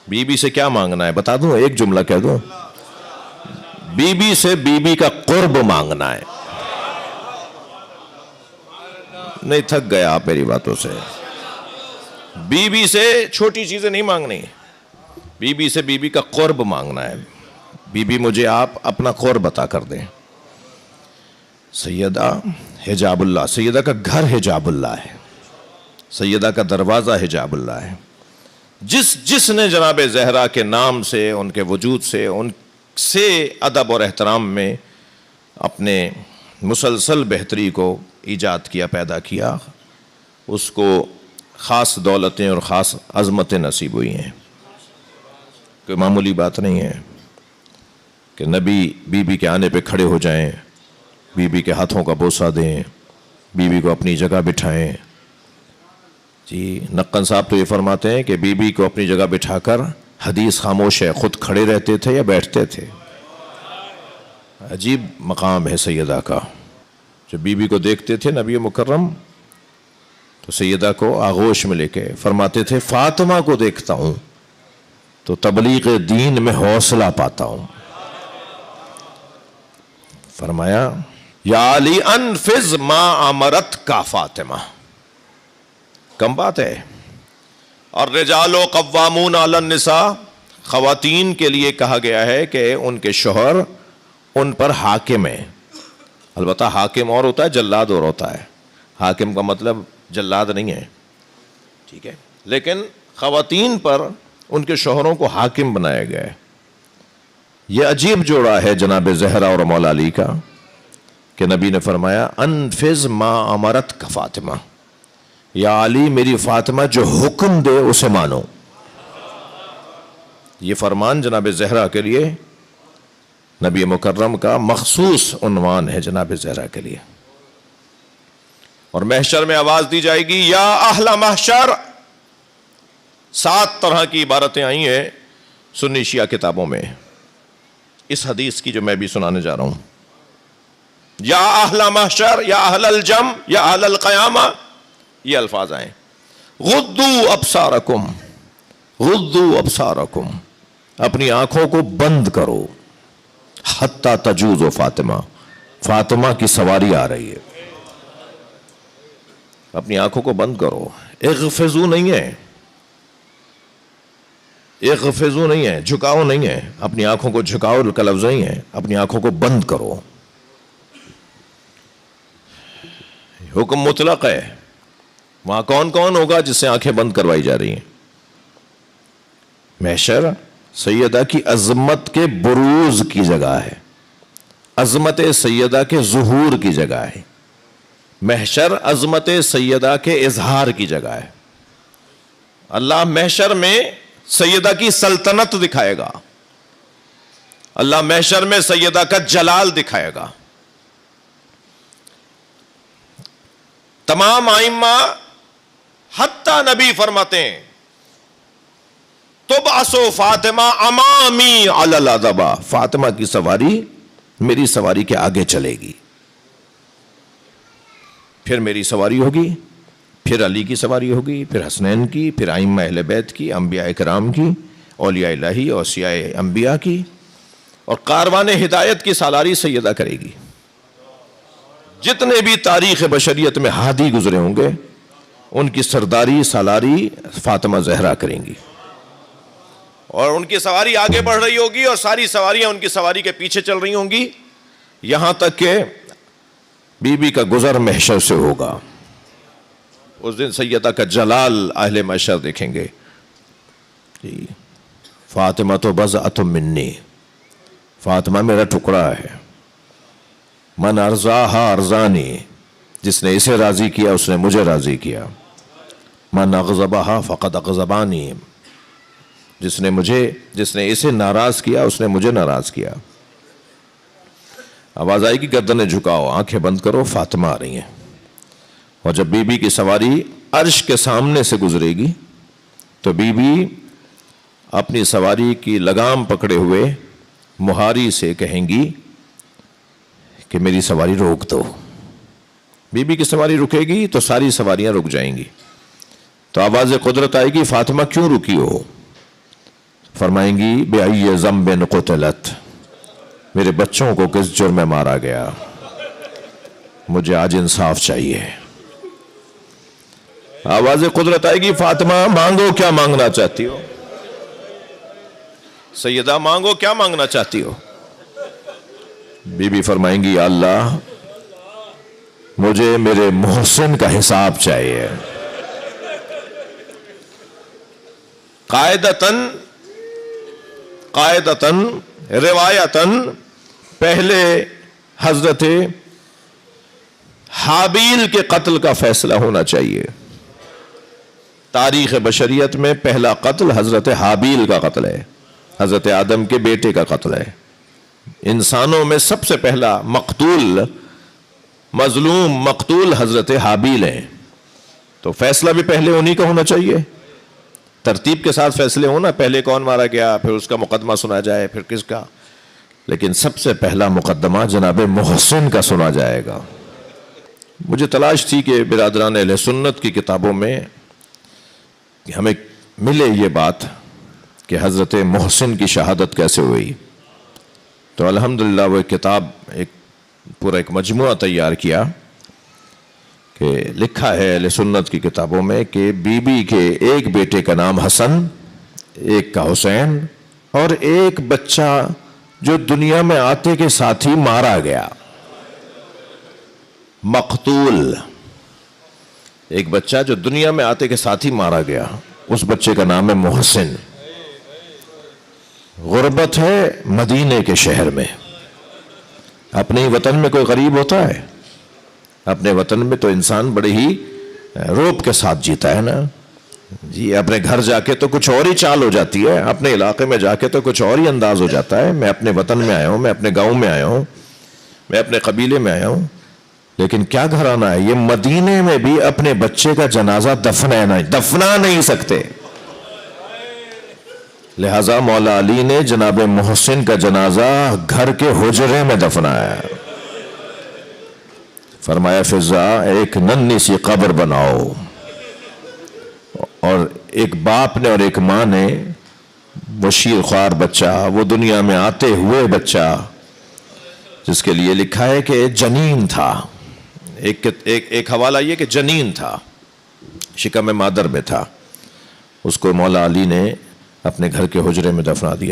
بیوی سے کیا مانگنا ہے بتا دوں، ایک جملہ کہہ دوں، بیوی سے بیوی کا قرب مانگنا ہے. نہیں تھک گیا آپ میری باتوں سے؟ بیوی سے چھوٹی چیزیں نہیں مانگنی، بیوی سے بیوی کا قرب مانگنا ہے. بیوی مجھے آپ اپنا قرب عطا کر دیں. سیدہ حجاب اللہ، سیدہ کا گھر حجاب اللہ ہے، سیدہ کا دروازہ حجاب اللہ ہے. جس نے جناب زہرا کے نام سے، ان کے وجود سے، ان سے ادب اور احترام میں اپنے مسلسل بہتری کو ایجاد کیا، پیدا کیا، اس کو خاص دولتیں اور خاص عظمتیں نصیب ہوئی ہیں. کوئی معمولی بات نہیں ہے کہ نبی بیوی کے آنے پہ کھڑے ہو جائیں، بیوی کے ہاتھوں کا بوسہ دیں، بیوی کو اپنی جگہ بٹھائیں. جی نقن صاحب تو یہ فرماتے ہیں کہ بیوی کو اپنی جگہ بٹھا کر حدیث خاموش ہے، خود کھڑے رہتے تھے یا بیٹھتے تھے. عجیب مقام ہے سیدہ کا. جب بیوی کو دیکھتے تھے نبی مکرم تو سیدہ کو آغوش میں لے کے فرماتے تھے فاطمہ کو دیکھتا ہوں تو تبلیغ دین میں حوصلہ پاتا ہوں. فرمایا یا علی انفذ ما امرت کا فاطمہ. کم بات ہے. اور رجال قوامون علی النساء، خواتین کے لیے کہا گیا ہے کہ ان کے شوہر ان پر حاکم ہیں. البتہ حاکم اور ہوتا ہے، جلاد اور ہوتا ہے. حاکم کا مطلب جلاد نہیں ہے، ٹھیک ہے، لیکن خواتین پر ان کے شوہروں کو حاکم بنایا گیا ہے. یہ عجیب جوڑا ہے جناب زہرا اور مولا علی کا کہ نبی نے فرمایا انفذ ما امرت کا فاطمہ، یا علی میری فاطمہ جو حکم دے اسے مانو. یہ فرمان جناب زہرا کے لیے نبی مکرم کا مخصوص عنوان ہے جناب زہرا کے لیے. اور محشر میں آواز دی جائے گی یا اہل محشر. 7 طرح کی عبارتیں آئی ہیں سنی شیعہ کتابوں میں اس حدیث کی جو میں بھی سنانے جا رہا ہوں. یا اہل محشر، یا اہل الجم، یا اہل القیامہ، یہ الفاظ آئیں. غضوا ابصارکم، غضوا ابصارکم، اپنی آنکھوں کو بند کرو. حتی تجوز فاطمہ، فاطمہ کی سواری آ رہی ہے. اپنی آنکھوں کو بند کرو. اغفزو نہیں ہے، اغفزو نہیں ہے، جھکاؤ نہیں ہے. اپنی آنکھوں کو جھکاؤ کا لفظ نہیں ہے، اپنی آنکھوں کو بند کرو. حکم مطلق ہے. وہاں کون کون ہوگا جس سے آنکھیں بند کروائی جا رہی ہیں؟ محشر سیدہ کی عظمت کے بروز کی جگہ ہے، عظمت سیدہ کے ظہور کی جگہ ہے. محشر عظمت سیدہ کے اظہار کی جگہ ہے. اللہ محشر میں سیدہ کی سلطنت دکھائے گا، اللہ محشر میں سیدہ کا جلال دکھائے گا. تمام ائمہ حتیٰ نبی فرماتے ہیں تبعث فاطمہ امامی علی العذبہ، فاطمہ کی سواری میری سواری کے آگے چلے گی. پھر میری سواری ہوگی، پھر علی کی سواری ہوگی، پھر حسنین کی، پھر ائمہ اہل بیت کی، انبیاء کرام کی، اولیاء الہی، اوصیاء انبیاء کی، اور کاروان ہدایت کی سالاری سیدہ کرے گی. جتنے بھی تاریخ بشریت میں ہادی گزرے ہوں گے ان کی سرداری سالاری فاطمہ زہرا کریں گی. اور ان کی سواری آگے بڑھ رہی ہوگی اور ساری سواریاں ان کی سواری کے پیچھے چل رہی ہوں گی، یہاں تک کہ بی بی کا گزر محشر سے ہوگا. اس دن سیدہ کا جلال اہل محشر دیکھیں گے. فاطمہ تو بضعۃ منی، فاطمہ میرا ٹکڑا ہے. من ارضاہا ارضانی، جس نے اسے راضی کیا اس نے مجھے راضی کیا. من اغضبہا فقد اغضبانی، جس نے اسے ناراض کیا اس نے مجھے ناراض کیا. آواز آئے گی گردنیں جھکاؤ، آنکھیں بند کرو، فاطمہ آ رہی ہیں. اور جب بی بی کی سواری عرش کے سامنے سے گزرے گی تو بی بی اپنی سواری کی لگام پکڑے ہوئے مہاری سے کہیں گی کہ میری سواری روک دو. بی بی کی سواری رکے گی تو ساری سواریاں رک جائیں گی. تو آواز قدرت آئے گی فاطمہ کیوں رکی ہو؟ فرمائیں گی بِأَيِّ ذَنبٍ قُتِلَتْ، میرے بچوں کو کس جرم میں مارا گیا، مجھے آج انصاف چاہیے۔ آواز قدرت آئے گی، فاطمہ مانگو کیا مانگنا چاہتی ہو، سیدہ مانگو کیا مانگنا چاہتی ہو؟ بی بی فرمائیں گی، یا اللہ مجھے میرے محسن کا حساب چاہیے۔ قاعدتاً روایتاً پہلے حضرت حابیل کے قتل کا فیصلہ ہونا چاہیے۔ تاریخ بشریت میں پہلا قتل حضرت حابیل کا قتل ہے، حضرت آدم کے بیٹے کا قتل ہے۔ انسانوں میں سب سے پہلا مظلوم مقتول حضرت حابیل ہیں، تو فیصلہ بھی پہلے انہی کا ہونا چاہیے۔ ترتیب کے ساتھ فیصلے ہونا، پہلے کون مارا گیا، پھر اس کا مقدمہ سنا جائے، پھر کس کا، لیکن سب سے پہلا مقدمہ جناب محسن کا سنا جائے گا۔ مجھے تلاش تھی کہ برادران اہل سنت کی کتابوں میں ہمیں ملے یہ بات کہ حضرت محسن کی شہادت کیسے ہوئی، تو الحمدللہ وہ کتاب پورا ایک مجموعہ تیار کیا کہ لکھا ہے اہل سنت کی کتابوں میں کہ بی بی کے ایک بیٹے کا نام حسن، ایک کا حسین، اور ایک بچہ جو دنیا میں آتے کے ساتھ ہی مارا گیا، مقتول، ایک بچہ جو دنیا میں آتے کے ساتھ ہی مارا گیا، اس بچے کا نام ہے محسن۔ غربت ہے مدینے کے شہر میں، اپنے ہی وطن میں کوئی غریب ہوتا ہے؟ اپنے وطن میں تو انسان بڑے ہی روب کے ساتھ جیتا ہے نا جی، اپنے گھر جا کے تو کچھ اور ہی چال ہو جاتی ہے، اپنے علاقے میں جا کے تو کچھ اور ہی انداز ہو جاتا ہے، میں اپنے وطن میں آیا ہوں، میں اپنے گاؤں میں آیا ہوں، میں اپنے قبیلے میں آیا ہوں، لیکن کیا گھرانہ ہے یہ، مدینے میں بھی اپنے بچے کا جنازہ دفنا نہیں سکتے، لہذا مولا علی نے جناب محسن کا جنازہ گھر کے حجرے میں دفنایا، فرمایا فضا ایک ننھی سی قبر بناؤ، اور ایک باپ نے اور ایک ماں نے، وہ شیر خوار بچہ، وہ دنیا میں آتے ہوئے بچہ جس کے لیے لکھا ہے کہ جنین تھا، ایک حوالہ یہ کہ جنین تھا، شکم مادر میں تھا، اس کو مولا علی نے اپنے گھر کے حجرے میں دفنا دیا۔